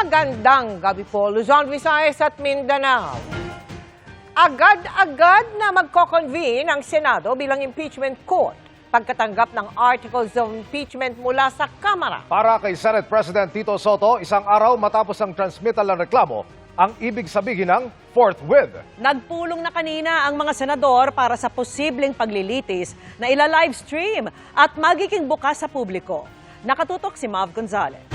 Magandang gabi po, Luzon, Visayas at Mindanao. Agad-agad na magko-convene ang Senado bilang impeachment court pagkatanggap ng articles of impeachment mula sa Kamara. Para kay Senate President Tito Soto, isang araw matapos ang transmittal ng reklamo, ang ibig sabihin ng forthwith. Nagpulong na kanina ang mga senador para sa posibleng paglilitis na ila-livestream at magiging bukas sa publiko. Nakatutok si Mav Gonzalez.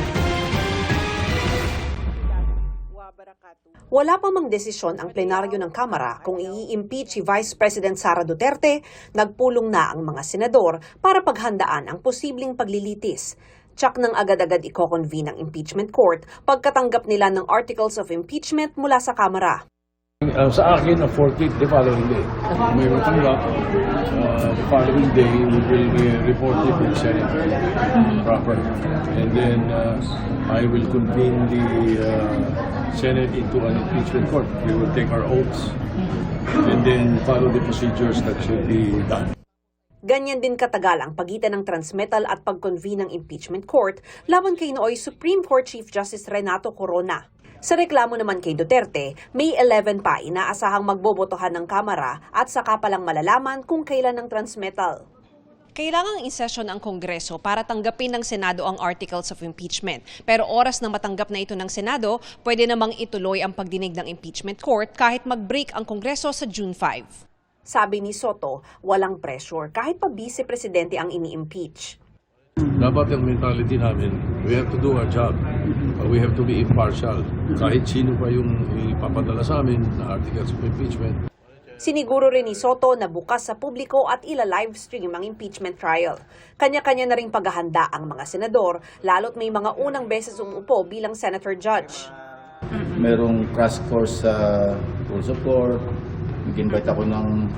Wala pa mang desisyon ang plenaryo ng Kamara kung i-impeach si Vice President Sara Duterte, nagpulong na ang mga senador para paghandaan ang posibleng paglilitis. Tsak nang agad-agad i-convene ang impeachment court pagkatanggap nila ng articles of impeachment mula sa Kamara. Sa akin, 14th, the following day. May matanggap, the following day, we will report it in Senate proper. And then, I will convene the Senate into an impeachment court. We will take our oaths and then follow the procedures that should be done. Ganyan din katagal ang pagitan ng transmittal at pag-convene ng impeachment court laban kay nooy Supreme Court Chief Justice Renato Corona. Sa reklamo naman kay Duterte, May 11 pa inaasahang magbobotohan ng Kamara at saka palang malalaman kung kailan ang transmittal. Kailangang in-session ang Kongreso para tanggapin ng Senado ang articles of impeachment. Pero oras na matanggap na ito ng Senado, pwede namang ituloy ang pagdinig ng impeachment court kahit mag-break ang Kongreso sa June 5. Sabi ni Soto, walang pressure kahit pa vice-presidente ang ini-impeach. Dapat ang mentality namin, we have to do our job. We have to be impartial. Kahit sino pa yung ipapadala sa amin na articles of impeachment. Siniguro rin ni Soto na bukas sa publiko at ila-livestream ang impeachment trial. Kanya-kanya na ring paghahanda ang mga senador, lalo't may mga unang beses umupo bilang senator judge. Merong crash course sa rules of court. Nag-invite ako ng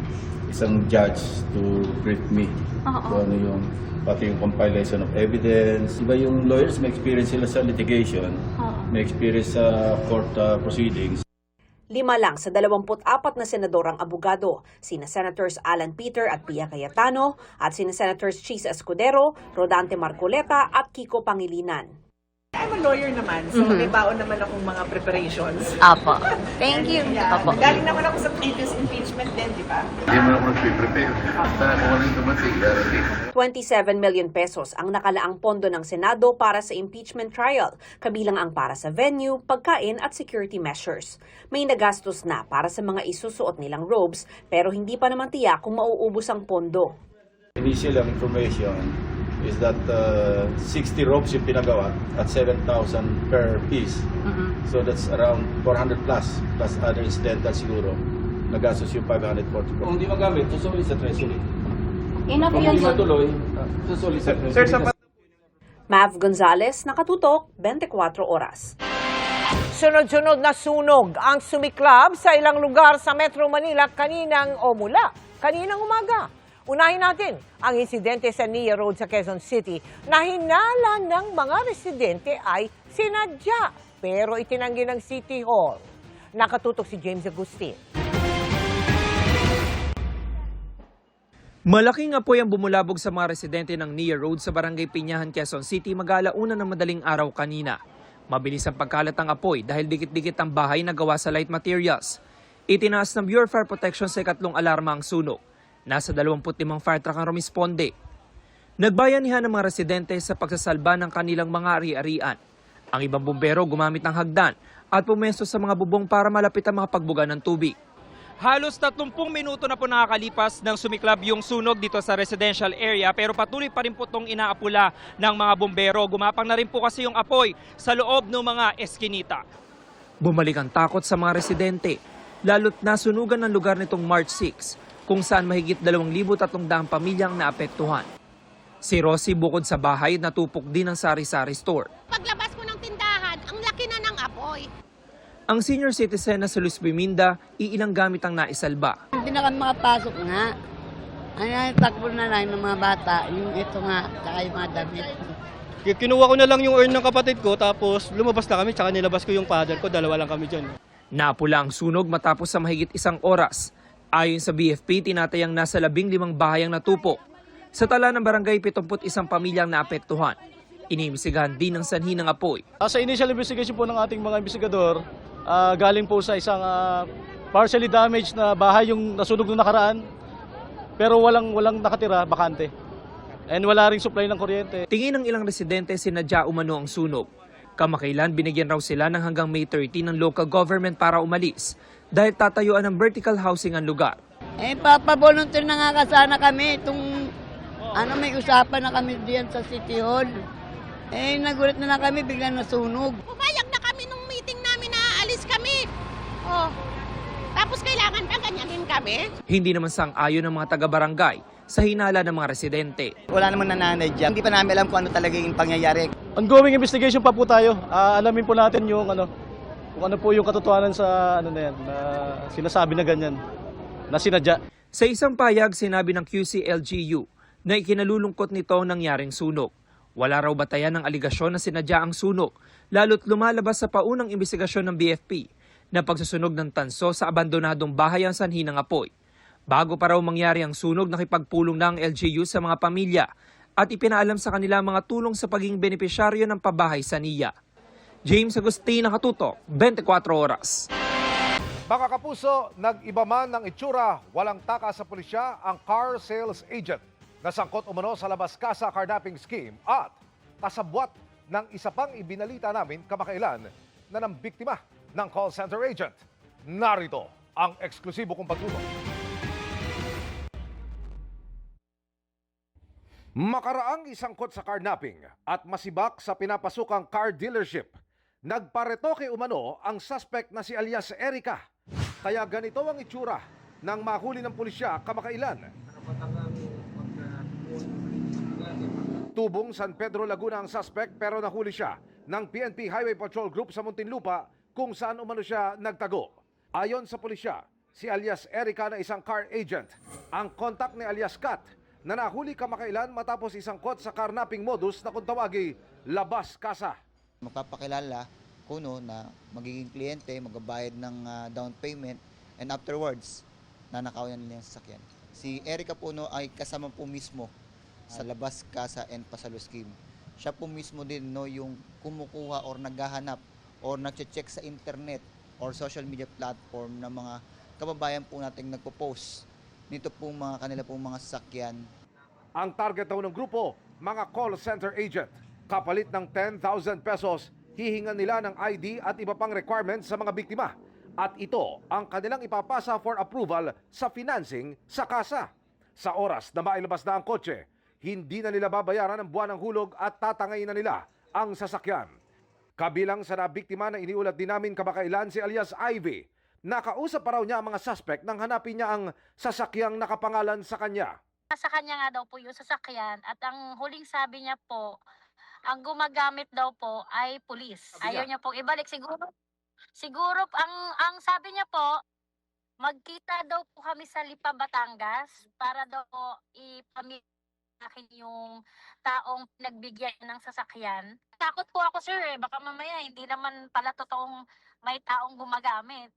isang judge to brief me. Kung ano yung, pati yung compilation of evidence. Iba yung lawyers, may experience sila sa litigation, may experience sa court proceedings. 5 lang sa 24 na senador ang abogado, sina Senators Alan Peter at Pia Cayetano at sina Senators Chis Escudero, Rodante Marcoleta at Kiko Pangilinan. I'm a lawyer naman, so may baon naman akong mga preparations. Apo. Thank you. Yeah. Apo. Galing naman ako sa previous impeachment din, di ba? Hindi mo naman prepare. Basta kung ano yung dumating, darating. 27 million pesos ang nakalaang pondo ng Senado para sa impeachment trial, kabilang ang para sa venue, pagkain at security measures. May nagastos na para sa mga isusuot nilang robes, pero hindi pa naman tiyak kung mauubos ang pondo. Initial information is that 60 robes yung pinagawa at 7,000 per piece. So that's around 400 plus other incidental siguro. Nagastos yung 544. Kung hindi magamit, susuli sa treasury. Enough Kung yun. hindi matuloy, susuli sa treasury. Mav Gonzalez, nakatutok, 24 oras. Sunod-sunod na sunog ang sumiklab sa ilang lugar sa Metro Manila kaninang umaga. Unahin natin ang insidente sa Nia Road sa Quezon City na hinala ng mga residente ay sinadya pero itinanggi ng City Hall. Nakatutok si James Agustin. Malaking apoy ang bumulabog sa mga residente ng Nia Road sa Barangay Piñahan, Quezon City mag-alauna ng madaling araw kanina. Mabilis ang pagkalat ng apoy dahil dikit-dikit ang bahay na gawa sa light materials. Itinaas ng Bureau of Fire Protection sa ikatlong alarma ang sunog. Nasa 25 fire truck ang rumisponde. Nagbayanihan ng mga residente sa pagsasalba ng kanilang mga ari-arian. Ang ibang bumbero gumamit ng hagdan at pumesto sa mga bubong para malapit ang mga pagbuga ng tubig. Halos 30 minuto na po nakakalipas ng sumiklab yung sunog dito sa residential area pero patuloy pa rin po itong inaapula ng mga bumbero. Gumapang na rin po kasi yung apoy sa loob ng mga eskinita. Bumalik ang takot sa mga residente, lalo't nasunugan ng lugar nitong March 6 kung saan mahigit 2,300 pamilyang naapektuhan. Si Rosie bukod sa bahay natupok din ang sari-sari store. Paglabas ko ng tindahan, ang laki na ng apoy. Ang senior citizen na si Luz Biminda, iilang gamit ang naisalba. Hindi na kami makapasok nga. Takbo na lang ng mga bata, yung ito nga, saka yung mga damit. Kinuha ko na lang yung urn ng kapatid ko tapos lumabas na kami tsaka nilabas ko yung father ko, dalawa lang kami dyan. Napula ang sunog matapos sa mahigit 1 oras. Ayon sa BFP, tinatayang nasa 15 bahay ang natupok. Sa tala ng barangay, 71 pamilyang naapektuhan. Inimbestigahan din ng sanhi ng apoy. Sa initial investigation po ng ating mga investigador, galing po sa isang partially damaged na bahay yung nasunog noong nakaraan, pero walang nakatira, bakante. And wala ring supply ng kuryente. Tingin ng ilang residente sinadya umano ang sunog. Kamakailan binigyan raw sila ng hanggang May 30 ng local government para umalis dahil tatayuan ng vertical housing ang lugar. Papavolunteer na nga sana kami itong may usapan na kami diyan sa City Hall. Nagulat na lang kami, biglang nasunog. Pumayag na kami nung meeting namin na aalis kami. Oh, tapos kailangan pa ganyanin kami. Hindi naman sang-ayon ng mga taga-barangay sa hinala ng mga residente. Wala namang nananay dyan. Hindi pa namin alam kung ano talaga yung pangyayari. Ongoing investigation pa po tayo. Alamin po natin yung kung ano po yung katotohanan sa na sinasabi na ganyan, na sinadya. Sa isang payag, sinabi ng QCLGU na ikinalulungkot nito ang nangyaring sunog. Wala raw batayan ng aligasyon na sinadya ang sunog, lalo't lumalabas sa paunang investigasyon ng BFP na pagsusunog ng tanso sa abandonadong bahay ang sanhi ng apoy. Bago pa raw mangyari ang sunog, nakipagpulong na ang LGU sa mga pamilya at ipinaalam sa kanila mga tulong sa pagiging benepisyaryo ng pabahay sa NIA. James Agustin, Nakatutok, 24 Oras. Mga kapuso, nag-iba man ng itsura, walang taka sa pulisya ang car sales agent. Nasangkot umano sa labas kasa carnapping scheme at kasabwat ng isa pang ibinalita namin kamakailan na ng biktima ng call center agent. Narito ang eksklusibo kong pagtulong. Makaraang isangkot sa carnapping at masibak sa pinapasukang car dealership. Nagparetoke umano ang suspect na si alias Erica. Kaya ganito ang itsura ng mahuli ng pulisya kamakailan. Tubong San Pedro, Laguna ang suspect pero nahuli siya ng PNP Highway Patrol Group sa Muntinlupa kung saan umano siya nagtago. Ayon sa pulisya, si alias Erica na isang car agent. Ang kontak ni alias Kat na nahuli kamakailan matapos isangkot sa carnapping modus na kung tawagi labas kasa. Magpapakilala kuno na magiging kliyente, magbabayad ng down payment, and afterwards, nanakawan nila yung sasakyan. Si Erica Puno ay kasama po mismo sa labas kasa and pasalo scheme. Siya po mismo din yung kumukuha or naghahanap or nagche-check sa internet or social media platform ng mga kababayan po nating nagpo-post nito pong kanila pong mga sasakyan. Ang target daw ng grupo, mga call center agent. Kapalit ng 10,000 pesos, hihingan nila ng ID at iba pang requirements sa mga biktima. At ito ang kanilang ipapasa for approval sa financing sa kasa. Sa oras na mailabas na ang kotse, hindi na nila babayaran ang buwan ng hulog at tatangayin na nila ang sasakyan. Kabilang sa nabiktima na iniulat din namin kamakailan si alias Ivy. Nakausap pa raw niya ang mga suspect nang hanapin niya ang sasakyang nakapangalan sa kanya. Sa kanya nga daw po yung sasakyan at ang huling sabi niya po, ang gumagamit daw po ay pulis. Ayaw niya pong ibalik. Siguro ang sabi niya po, magkita daw po kami sa Lipa, Batangas para daw ipamilyakin yung taong nagbigyan ng sasakyan. Takot po ako, sir, baka mamaya hindi naman pala totoong may taong gumagamit.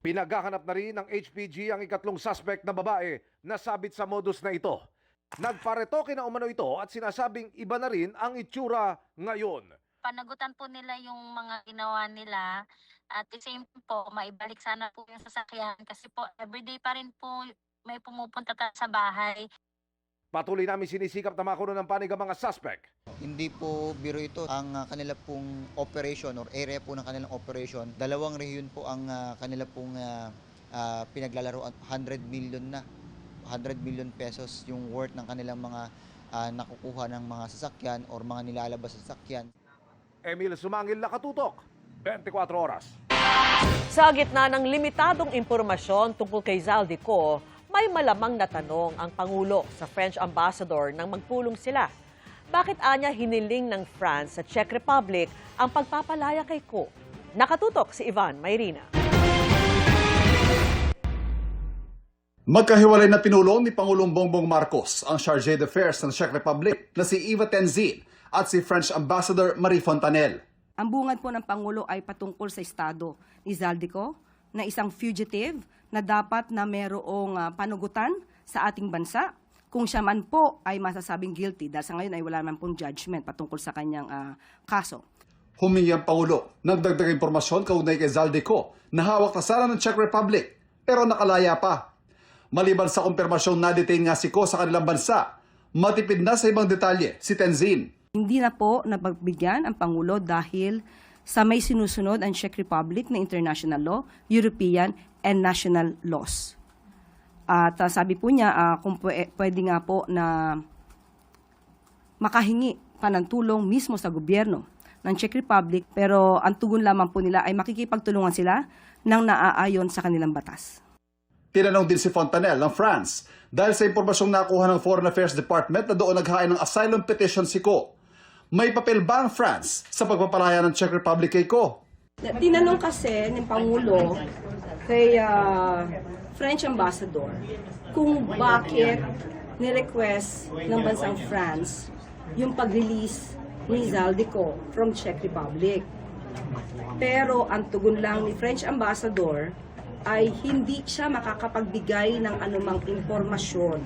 Pinaghahanap na rin ng HPG ang ikatlong suspect na babae na sabit sa modus na ito. Nagparetoke na umano ito at sinasabing iba na rin ang itsura ngayon. Panagutan po nila yung mga ginawa nila at the same time po, maibalik sana po yung sasakyan kasi po everyday pa rin po may pumupunta sa bahay. Patuloy namin sinisikap na makuha ng panig ang mga suspect. Hindi po biro ito. Ang kanila pong operation or area po ng kanilang operation, 2 rehiyon po ang kanila pong pinaglalaro. 100 million na. 100 million pesos yung worth ng kanilang mga nakukuha ng mga sasakyan or mga nilalabas sa sasakyan. Emil Sumangil, Nakatutok, 24 Oras. Sa gitna ng limitadong impormasyon tungkol kay Zaldico, may malamang na tanong ang Pangulo sa French Ambassador nang magpulong sila. Bakit anya hiniling ng France sa Czech Republic ang pagpapalaya kay Ko? Nakatutok si Ivan Mayrina. Magkahiwalay na pinulong ni Pangulong Bongbong Marcos ang Chargé d'Affaires ng Czech Republic na si Eva Tenzin at si French Ambassador Marie Fontanelle. Ang bungad po ng Pangulo ay patungkol sa estado ni Zaldico na isang fugitive na dapat na merong panugutan sa ating bansa. kung siya man po ay masasabing guilty, dahil sa ngayon ay wala naman pong judgment patungkol sa kanyang kaso. Humingi ang Pangulo ng dagdag impormasyon kaugnay kay Zaldico na hawak na sana ng Czech Republic pero nakalaya pa. Maliban sa kumpirmasyong na-detain nga si Ko sa kanilang bansa, matipid na sa ibang detalye si Tenzin. Hindi na po napagbigyan ang Pangulo dahil sa may sinusunod ang Czech Republic na international law, European and national laws. At sabi po niya, kung pwede nga po na makahingi pa ng tulong mismo sa gobyerno ng Czech Republic, pero ang tugon lamang po nila ay makikipagtulungan sila ng naaayon sa kanilang batas. Tinanong din si Fontanelle ng France dahil sa impormasyong nakuha ng Foreign Affairs Department na doon naghain ng asylum petition si Ko. May papel ba ang France sa pagpapalaya ng Czech Republic kay Ko? Tinanong kasi ng Pangulo kay French Ambassador kung bakit ni-request ng bansang France yung pag-release ni Zaldico from Czech Republic. Pero ang tugon lang ni French Ambassador ay hindi siya makakapagbigay ng anumang impormasyon.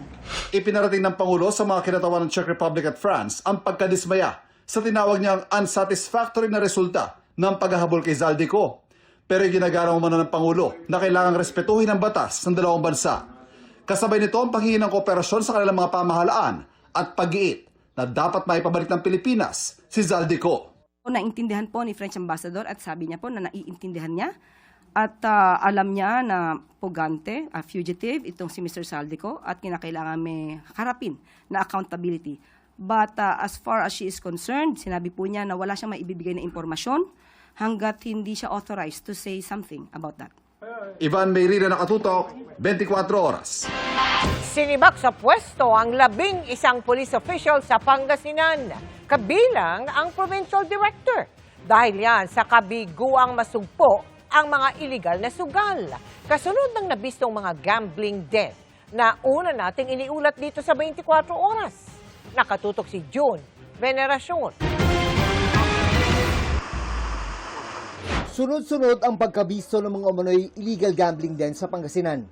Ipinarating ng Pangulo sa mga kinatawan ng Czech Republic at France ang pagkadismaya sa tinawag niyang unsatisfactory na resulta ng paghahabol kay Zaldico. Pero ginagaraw man ng Pangulo na kailangang respetuhin ang batas ng dalawang bansa. Kasabay nito ang paghingi ng kooperasyon sa kanilang mga pamahalaan at pag-iit na dapat maipabalik ng Pilipinas si Zaldico. Naintindihan po ni French Ambassador at sabi niya po na naiintindihan niya at alam niya na pugante, fugitive, itong si Mr. Zaldico at kinakailangan may harapin na accountability. But as far as she is concerned, sinabi po niya na wala siyang maibibigay na impormasyon hanggat hindi siya authorized to say something about that. Ivan Mayrina, Nakatutok, 24 Oras. Sinibak sa pwesto ang 11 police official sa Pangasinan, kabilang ang provincial director. Dahil yan sa kabiguang masugpo ang mga illegal na sugal. Kasunod ng nabistong mga gambling den na una nating iniulat dito sa 24 Oras. Nakatutok si June Veneracion. Sunod-sunod ang pagkabisto ng mga umano'y illegal gambling den sa Pangasinan.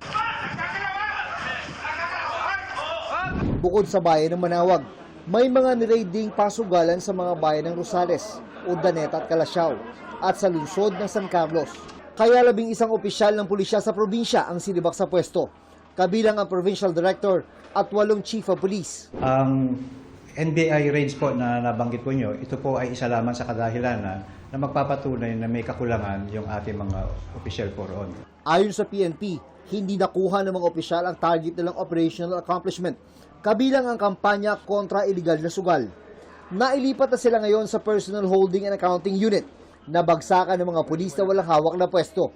Bukod sa bayan ng Manawag, may mga nireiding pasugalan sa mga bayan ng Rosales, Urdaneta at Calasiao at sa lungsod ng San Carlos. Kaya 11 opisyal ng pulisya sa probinsya ang sinibak sa pwesto, kabilang ang provincial director at 8 chief of police. Ang NBI raids po na nabanggit po nyo, ito po ay isa lamang sa kadahilanan na magpapatunay na may kakulangan yung ating mga opisyal po roon. Ayon sa PNP, hindi nakuha ng mga opisyal ang target nilang operational accomplishment, kabilang ang kampanya kontra illegal na sugal. Nailipat na sila ngayon sa Personal Holding and Accounting Unit, na bagsakan ng mga pulis na walang hawak na pwesto.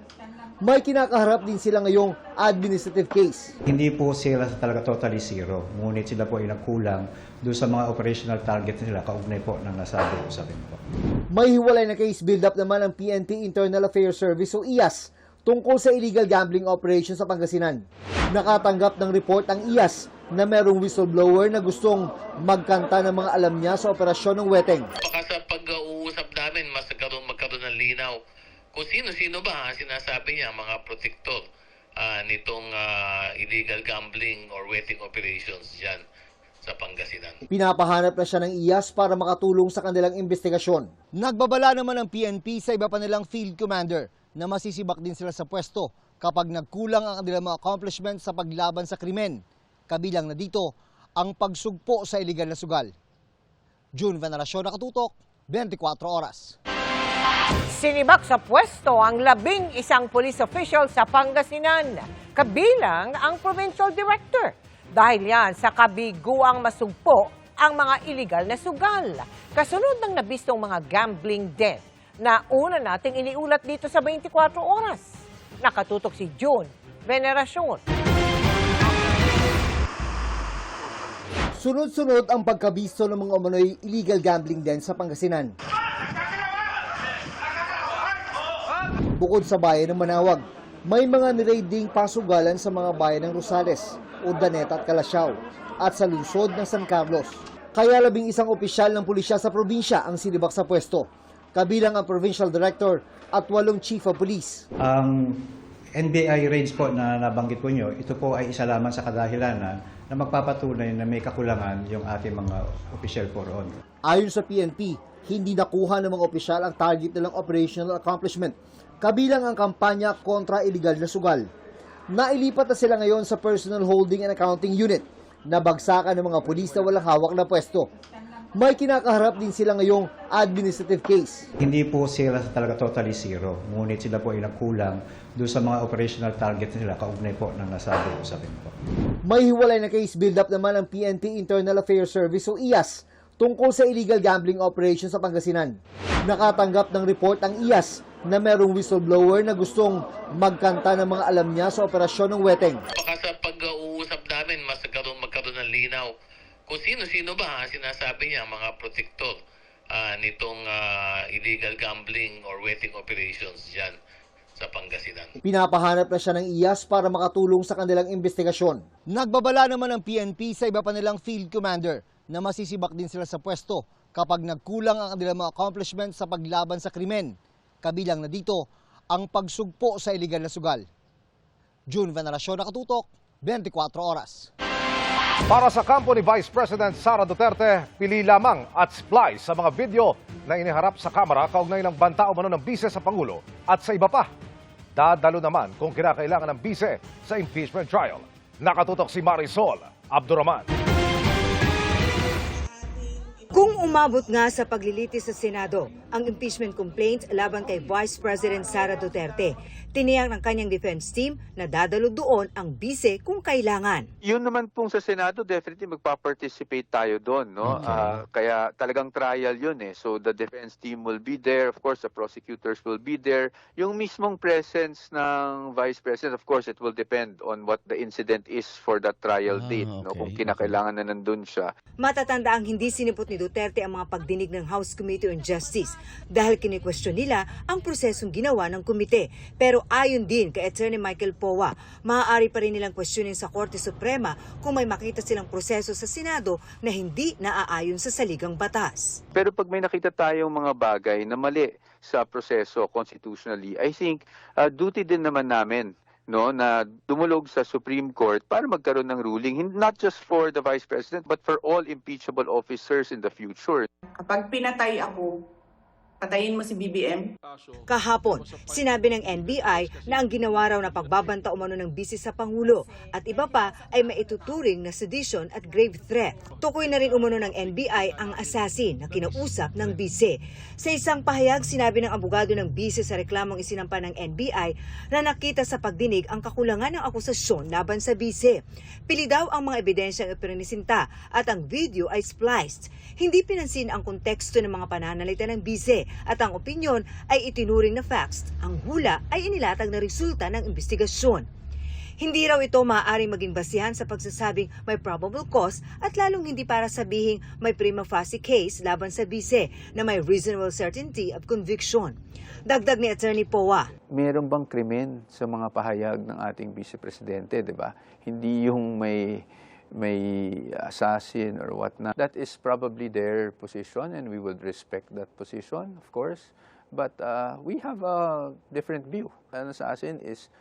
May kinakaharap din sila ngayong administrative case. Hindi po sila talaga totally zero, ngunit sila po ay nagkulang doon sa mga operational target nila kaugnay po ng nasabi ko sa akin po. May hiwalay na case build-up naman ng PNP Internal Affairs Service o IAS tungkol sa illegal gambling operations sa Pangasinan. Nakatanggap ng report ang IAS na merong whistleblower na gustong magkanta ng mga alam niya sa operasyon ng weteng. Baka sa pag-uusap namin, magkaroon ng linaw kung sino-sino ba sinasabi niya mga protector nitong illegal gambling or wetting operations dyan sa Pangasinan. Pinapahanap na siya ng IAS para makatulong sa kanilang investigasyon. Nagbabala naman ang PNP sa iba pa nilang field commander na masisibak din sila sa pwesto kapag nagkulang ang kanilang mga accomplishments sa paglaban sa krimen. Kabilang na dito ang pagsugpo sa illegal na sugal. June Veneracion, Nakatutok, 24 Oras. Sinibak sa pwesto ang 11 police official sa Pangasinan, kabilang ang provincial director. Dahil yan sa kabiguang masugpo ang mga illegal na sugal. Kasunod ng nabistong mga gambling den na una nating iniulat dito sa 24 Oras. Nakatutok si June Veneracion. Sunod-sunod ang pagkabisto ng mga umano'y illegal gambling den sa Pangasinan. Bukod sa bayan ng Manawag, may mga nireiding pasugalan sa mga bayan ng Rosales, Urdaneta at Calasiao at sa lungsod ng San Carlos. Kaya 11 opisyal ng pulisya sa probinsya ang sinibak sa pwesto, kabilang ang provincial director at 8 chief of police. Ang NBI raids po na nabanggit po nyo, ito po ay isa lamang sa kadahilanan na magpapatunay na may kakulangan yung ating mga opisyal po roon. Ayon sa PNP, hindi nakuha ng mga opisyal ang target nilang operational accomplishment, kabilang ang kampanya kontra iligal na sugal. Nailipat na sila ngayon sa Personal Holding and Accounting Unit, nabagsakan ng mga pulis na walang hawak na pwesto. May kinakaharap din sila ngayong administrative case. Hindi po sila talaga totally zero, ngunit sila po ay nagkulang doon sa mga operational target nila kaugnay po ng nasabi ko sa akin po. May hiwalay na case build-up naman ng PNP Internal Affairs Service o IAS tungkol sa illegal gambling operations sa Pangasinan. Nakatanggap ng report ang IAS na merong whistleblower na gustong magkanta ng mga alam niya sa operasyon ng Weteng. Baka sa pag-uusap namin, magkaroon ng linaw kung sino-sino ba sinasabi niya mga protektor nitong illegal gambling or wetting operations dyan sa Pangasinan. Pinapahanap na siya ng IAS para makatulong sa kanilang investigasyon. Nagbabala naman ang PNP sa iba pa nilang field commander na masisibak din sila sa pwesto kapag nagkulang ang kanilang mga accomplishments sa paglaban sa krimen. Kabilang na dito ang pagsugpo sa iligal na sugal. June Veneracion, Nakatutok, 24 Oras. Para sa kampo ni Vice President Sara Duterte, pili lamang at splice sa mga video na iniharap sa kamera kaugnay ng banta umano ng bise sa Pangulo at sa iba pa. Dadalo naman kung kinakailangan ng bise sa impeachment trial. Nakatutok si Marisol Abdurrahman. Kung umabot nga sa paglilitis sa Senado ang impeachment complaint laban kay Vice President Sara Duterte, tiniyak ng kanyang defense team na dadalo doon ang bise kung kailangan. Yun naman pong sa Senado, definitely magpa-participate tayo doon, no? Kaya talagang trial yun eh. So the defense team will be there, of course the prosecutors will be there. Yung mismong presence ng Vice President, of course it will depend on what the incident is for that trial date, no? Kung kinakailangan na nandun siya. Matatanda ang hindi sinipot ni Duterte ang mga pagdinig ng House Committee on Justice dahil kinikwestiyon nila ang prosesong ginawa ng komite. Pero ayon din kay Attorney Michael Powa, maaari pa rin nilang questionin sa Korte Suprema kung may makita silang proseso sa Senado na hindi naaayon sa saligang batas. Pero pag may nakita tayong mga bagay na mali sa proseso constitutionally, I think duty din naman namin, no, na dumulog sa Supreme Court para magkaroon ng ruling, not just for the Vice President but for all impeachable officers in the future. Kapag pinatay ako, patayin mo si BBM? Kahapon, sinabi ng NBI na ang ginawa raw na pagbabanta umano ng bise sa Pangulo at iba pa ay maituturing na sedition at grave threat. Tukoy na rin umano ng NBI ang assassin na kinausap ng bise. Sa isang pahayag, sinabi ng abogado ng bise sa reklamong isinampa ng NBI na nakita sa pagdinig ang kakulangan ng akusasyon laban sa bise. Pili daw ang mga ebidensyang ipinanisinta at ang video ay spliced. Hindi pinansin ang konteksto ng mga pananalita ng bise at ang opinyon ay itinuring na facts. Ang hula ay inilatag na resulta ng investigasyon. Hindi raw ito maaaring maging basihan sa pagsasabing may probable cause at lalong hindi para sabihing may prima facie case laban sa bise na may reasonable certainty of conviction. Dagdag ni Attorney Powa. Meron bang krimen sa mga pahayag ng ating Vice Presidente, di ba? Hindi yung may assassin or whatnot. That is probably their position and we would respect that position, of course. But we have a different view. An assassin is,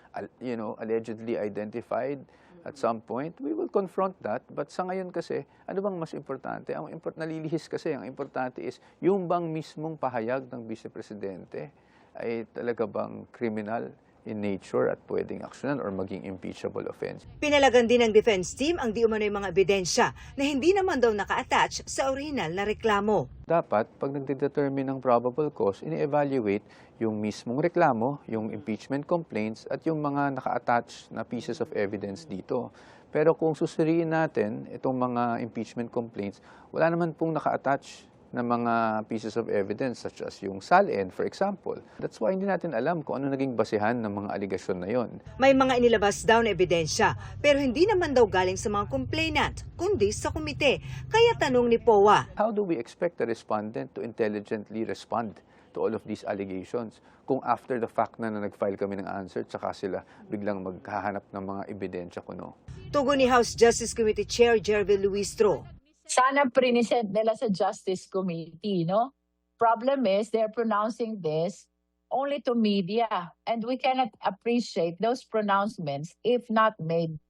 allegedly identified at some point. We will confront that. But sa ngayon kasi, ano bang mas importante? Nalilihis kasi, ang importante is yung bang mismong pahayag ng Vice Presidente ay talaga bang criminal in nature at pwedeng aksyonan or maging impeachable offense. Pinalagan din ng defense team ang di umano'y mga ebidensya na hindi naman daw naka-attach sa original na reklamo. Dapat, pag nagdedetermine ng probable cause, ini-evaluate yung mismong reklamo, yung impeachment complaints, at yung mga naka-attach na pieces of evidence dito. Pero kung susuriin natin itong mga impeachment complaints, wala naman pong naka-attach na mga pieces of evidence such as yung SALN, for example. That's why hindi natin alam kung ano naging basehan ng mga aligasyon na yon. May mga inilabas daw na ebidensya, pero hindi naman daw galing sa mga complainant, kundi sa komite. Kaya tanong ni Powa, how do we expect the respondent to intelligently respond to all of these allegations kung after the fact na nag-file kami ng answer, tsaka sila biglang maghahanap ng mga ebidensya kuno? Tugon ni House Justice Committee Chair Jervil Luistro. Sana present nila sa Justice Committee, no? Problem is, they're pronouncing this only to media, and we cannot appreciate those pronouncements if not made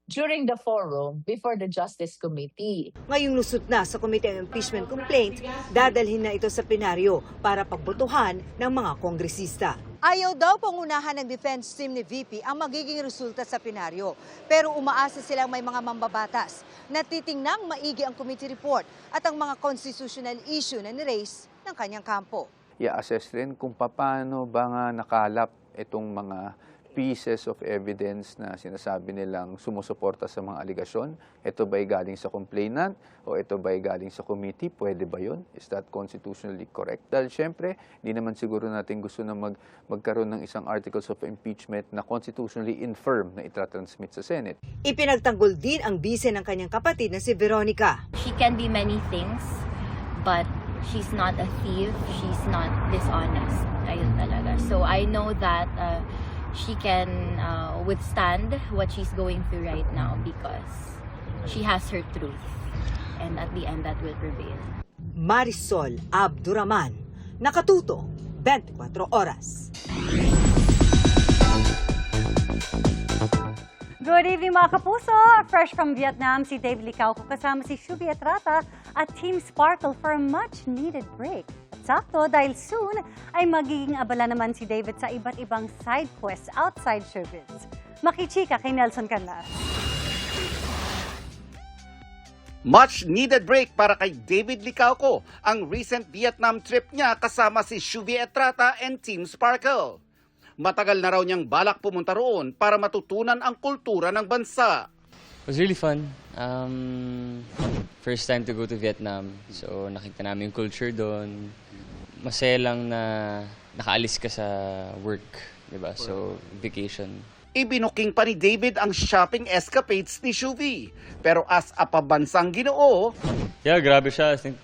during the forum before the Justice Committee. Ngayong lusot na sa Committee on Impeachment Complaint, dadalhin na ito sa plenaryo para pagbotohan ng mga kongresista. Ayaw daw pangunahan ng defense team ni VP ang magiging resulta sa plenaryo. Pero umaasa silang may mga mambabatas na titingnang maigi ang committee report at ang mga constitutional issue na ni-raise ng kanyang kampo. I-assess rin kung paano ba nga nakalap itong mga pieces of evidence na sinasabi nilang sumusuporta sa mga aligasyon. Ito ba'y galing sa complainant o ito ba'y galing sa committee? Pwede ba yun? Is that constitutionally correct? Dahil syempre, di naman siguro natin gusto na magkaroon ng isang articles of impeachment na constitutionally infirm na itatransmit sa Senate. Ipinagtanggol din ang bise ng kanyang kapatid na si Veronica. She can be many things, but she's not a thief, she's not dishonest. Ayun talaga. So I know that she can withstand what she's going through right now because she has her truth. And at the end, that will prevail. Marisol Abduraman, Nakatuto, 24 Oras. Good evening mga kapuso! Fresh from Vietnam, si Dave Licauco kasama si Shubi Etrata at Team Sparkle for a much-needed break. At sakto dahil soon ay magiging abala naman si David sa iba't ibang side quests outside showbiz. Makichika kay Nelson Canlas. Much-needed break para kay David Licauco ang recent Vietnam trip niya kasama si Shubi Etrata and Team Sparkle. Matagal na raw niyang balak pumunta roon para matutunan ang kultura ng bansa. It was really fun. First time to go to Vietnam. So nakita namin yung culture doon. Masaya lang na nakaalis ka sa work, di ba? So vacation. Ibinuking pa ni David ang shopping escapades ni Shuvi. Pero as a pabansang Ginoo, Yeah, grabe siya. I think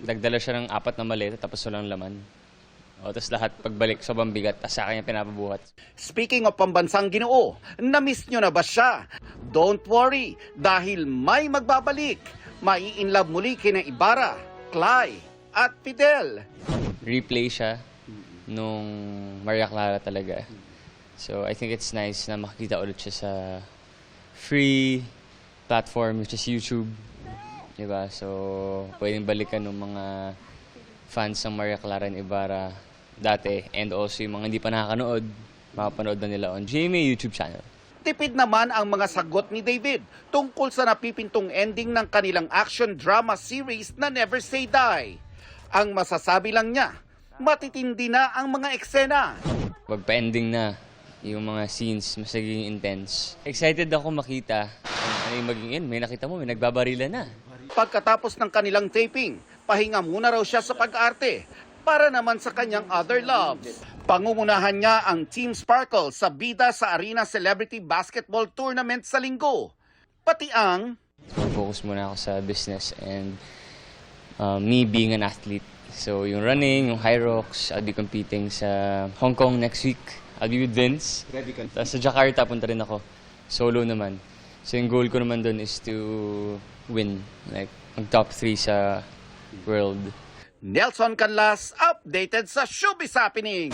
nagdala siya ng 4 na maleta tapos walang laman. Tapos lahat pagbalik sobrang bigat, tapos sa kanya pinapabuhat. Speaking of pambansang Ginoo, na-miss nyo na ba siya? Don't worry, dahil may magbabalik. Mai-inlove muli kina Ibarra, Clay, at Fidel. Replay siya nung Maria Clara talaga. So I think it's nice na makikita ulit siya sa free platform which is YouTube. Diba? So pwedeng balikan ng mga fans ng Maria Clara and Ibarra dati, and also yung mga hindi pa nakakanood, makapanood na nila on GMA YouTube channel. Tipid naman ang mga sagot ni David tungkol sa napipintong ending ng kanilang action drama series na Never Say Die. Ang masasabi lang niya, matitindi na ang mga eksena. Pag pa-ending na, yung mga scenes mas naging intense. Excited ako makita ano yung maging end. May nakita mo, may nagbabarila na. Pagkatapos ng kanilang taping, pahinga muna raw siya sa pag-arte para naman sa kanyang other loves. Pangungunahan niya ang Team Sparkle sa bida sa Arena Celebrity Basketball Tournament sa linggo. Pati ang Focus muna ako sa business and me being an athlete. So yung running, yung high rocks, I'll be competing sa Hong Kong next week. I'll be with Vince. Tapos sa Jakarta, punta rin ako. Solo naman. So yung goal ko naman doon is to win. Like, mag top 3 sa world. Nelson Canlas, updated sa Showbiz Happening.